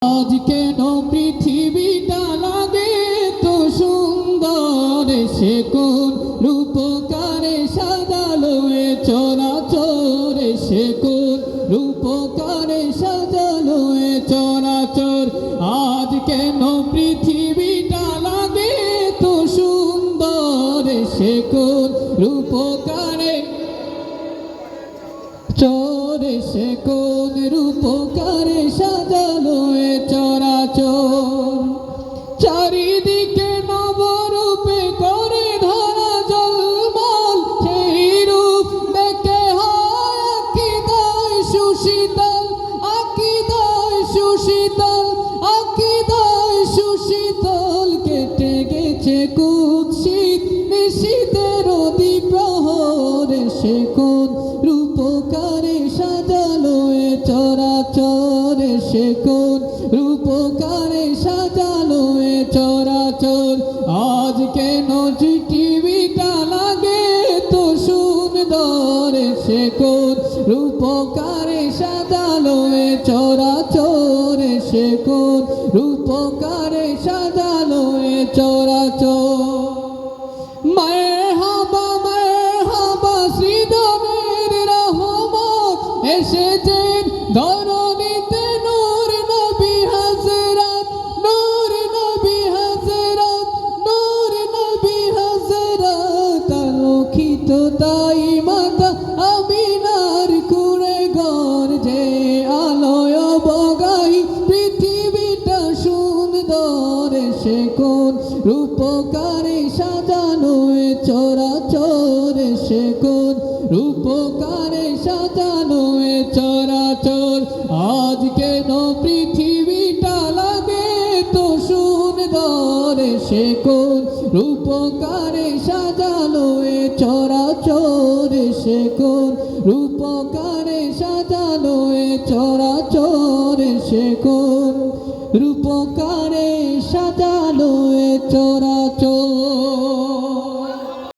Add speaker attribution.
Speaker 1: আজ কেন পৃথিবীটা লাগে তো সুন্দর, সে কোন রূপকারে সাজালো এ চরাচর, সে কোন রূপকারে সাজালো এ চরাচর। আজ কেন পৃথিবীটা লাগে তো সুন্দর, সে কোন রূপকারে চরে, সে কোন রূপকারে সাজালো এ চরাচর। চারিদিকে নবরূপে করে ধরা জলমল, সেই রূপ দেখে হয় আকিদায় সুশীতল, আকিদায় সুশীতল, আকিদায় সুশীতল। কেটে গেছে কুৎসিত নিশীথের দ্বিপ্রহরে, সে কোন রূপকারে সাজালো এ চরাচর, সে কোন রূপকারে সাজালো এ চরাচর। আজ কেন পৃথিবীটা লাগে তো সুন্দর, সে কোন রূপকারে সাজালো এ চরাচর, সে কোন রূপকারে সাজালো এ চরাচর। মারহাবা মারহাবা শ্রীধরের রহমত এসেছেন ধরণীতে, নূর নবী হযরত, নূর নবী হযরত, নূর নবী হযরত। আলোকিত তাই মাতা আমিনার কুঁড়ে ঘর, যে আলোয় বগাই পৃথিবীটা সুন্দর, সে কোন রূপকারে সাজানো এ চরাচর, সে কোন রূপকারে সাজানো এ চরাচর। আজ কেন পৃথিবীটা লাগে তো সুন্দর, সে কোন রূপকারে সাজানো এ চরাচর, সে কোন রূপকারে সাজানো এ চরাচর, সে কোন রূপকারে সাজানো এ চরাচর।